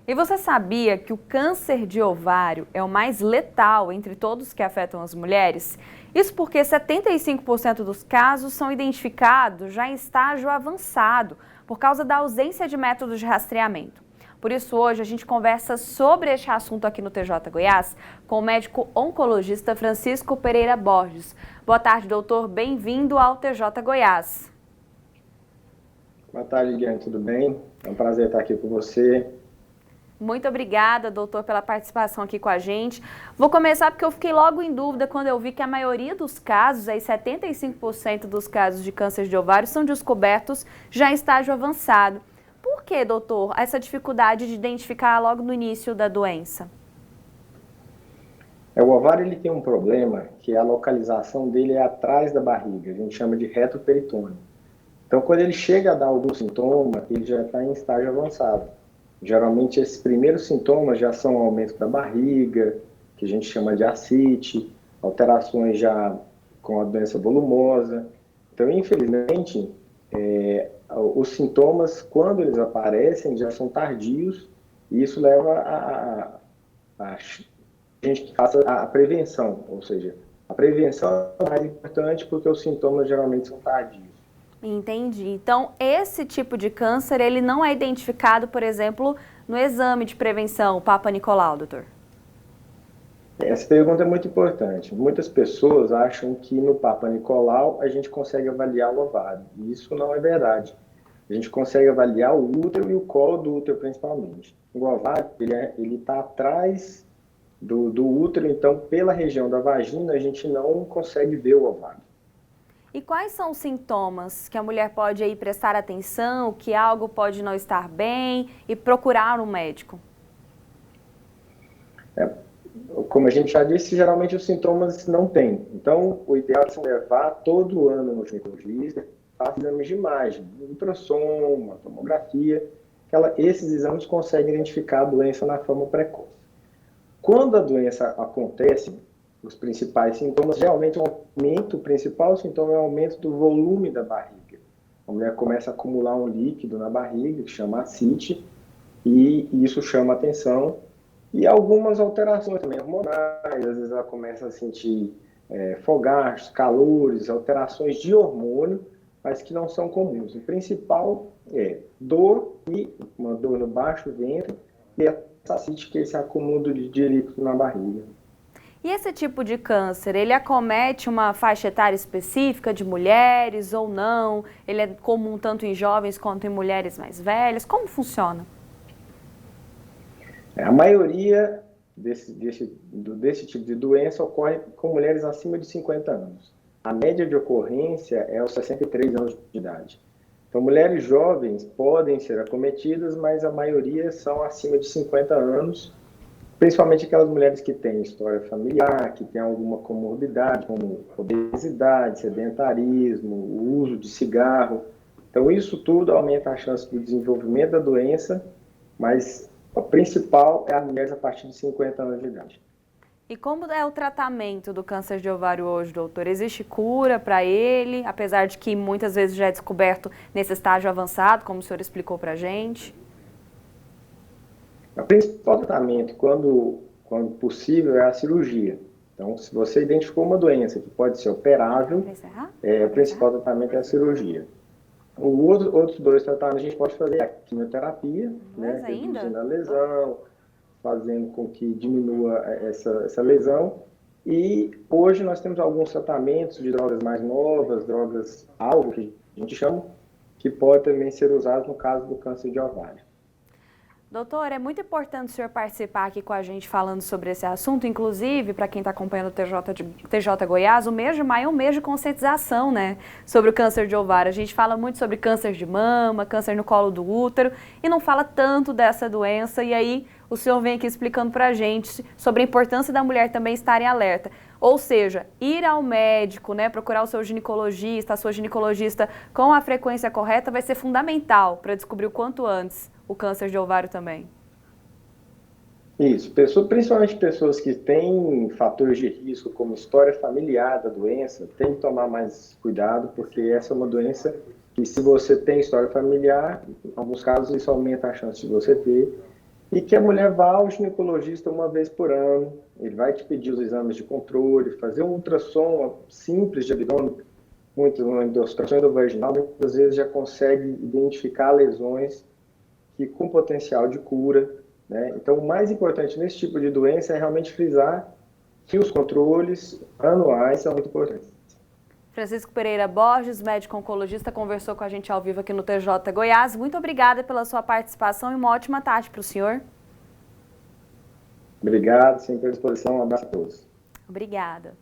E você sabia que o câncer de ovário é o mais letal entre todos que afetam as mulheres? Isso porque 75% dos casos são identificados já em estágio avançado, por causa da ausência de métodos de rastreamento. Por isso, hoje a gente conversa sobre este assunto aqui no TJ Goiás com o médico oncologista Francisco Pereira Borges. Boa tarde, doutor. Bem-vindo ao TJ Goiás. Boa tarde, Guilherme. Tudo bem? É um prazer estar aqui com você. Muito obrigada, doutor, pela participação aqui com a gente. Vou começar porque eu fiquei logo em dúvida quando eu vi que a maioria dos casos, aí 75% dos casos de câncer de ovário são descobertos já em estágio avançado. Por que, doutor, essa dificuldade de identificar logo no início da doença? O ovário ele tem um problema que a localização dele é atrás da barriga, a gente chama de retroperitônio. Então, quando ele chega a dar algum sintoma, ele já está em estágio avançado. Geralmente, esses primeiros sintomas já são aumento da barriga, que a gente chama de ascite, alterações já com a doença volumosa. Então, infelizmente, os sintomas, quando eles aparecem, já são tardios, e isso leva a gente que faça a prevenção, ou seja, a prevenção é mais importante porque os sintomas geralmente são tardios. Entendi. Então, esse tipo de câncer, ele não é identificado, por exemplo, no exame de prevenção, o Papa Nicolau, doutor? Essa pergunta é muito importante. Muitas pessoas acham que no Papa Nicolau a gente consegue avaliar o ovário. E isso não é verdade. A gente consegue avaliar o útero e o colo do útero, principalmente. O ovário, ele está atrás do útero, então, pela região da vagina, a gente não consegue ver o ovário. E quais são os sintomas que a mulher pode aí prestar atenção, que algo pode não estar bem e procurar um médico? Como a gente já disse, geralmente os sintomas não têm. Então, o ideal é levar todo ano no ginecologista, fazer exames de imagem, ultrassom, uma tomografia. Esses exames conseguem identificar a doença na forma precoce. Quando a doença acontece, os principais sintomas, geralmente o principal sintoma é o aumento do volume da barriga. A mulher começa a acumular um líquido na barriga, que chama ascite, e isso chama atenção. E algumas alterações também hormonais, às vezes ela começa a sentir fogachos, calores, alterações de hormônio, mas que não são comuns. O principal é dor e uma dor no baixo ventre e essa ascite, que é esse acúmulo de líquido na barriga. E esse tipo de câncer, ele acomete uma faixa etária específica de mulheres ou não? Ele é comum tanto em jovens quanto em mulheres mais velhas? Como funciona? A maioria desse tipo de doença ocorre com mulheres acima de 50 anos. A média de ocorrência é aos 63 anos de idade. Então, mulheres jovens podem ser acometidas, mas a maioria são acima de 50 anos, principalmente aquelas mulheres que têm história familiar, que têm alguma comorbidade, como obesidade, sedentarismo, o uso de cigarro. Então, isso tudo aumenta a chance do desenvolvimento da doença, mas o principal é as mulheres a partir de 50 anos de idade. E como é o tratamento do câncer de ovário hoje, doutor? Existe cura para ele, apesar de que muitas vezes já é descoberto nesse estágio avançado, como o senhor explicou para a gente? O principal tratamento, quando possível, é a cirurgia. Então, se você identificou uma doença que pode ser operável, o principal tratamento é a cirurgia. Outros dois tratamentos a gente pode fazer a quimioterapia, né, reduzindo a lesão, fazendo com que diminua essa lesão. E hoje nós temos alguns tratamentos de drogas mais novas, drogas-alvo, que a gente chama, que podem também ser usados no caso do câncer de ovário. Doutor, é muito importante o senhor participar aqui com a gente falando sobre esse assunto, inclusive, para quem está acompanhando o TJ Goiás, o mês de maio é um mês de conscientização, né, sobre o câncer de ovário. A gente fala muito sobre câncer de mama, câncer no colo do útero, e não fala tanto dessa doença, e aí o senhor vem aqui explicando para a gente sobre a importância da mulher também estar em alerta. Ou seja, ir ao médico, né, procurar o seu ginecologista, a sua ginecologista com a frequência correta vai ser fundamental para descobrir o quanto antes o câncer de ovário também. Isso, principalmente pessoas que têm fatores de risco, como história familiar da doença, tem que tomar mais cuidado, porque essa é uma doença que, se você tem história familiar, em alguns casos isso aumenta a chance de você ter. e que a mulher vá ao ginecologista uma vez por ano. Ele vai te pedir os exames de controle, fazer um ultrassom simples de abdômen, uma endoscopia endovaginal, muitas vezes já consegue identificar lesões que com potencial de cura, né? Então, o mais importante nesse tipo de doença é realmente frisar que os controles anuais são muito importantes. Francisco Pereira Borges, médico oncologista, conversou com a gente ao vivo aqui no TJ Goiás. Muito obrigada pela sua participação e uma ótima tarde para o senhor. Obrigado, sempre à disposição. Um abraço a todos. Obrigada.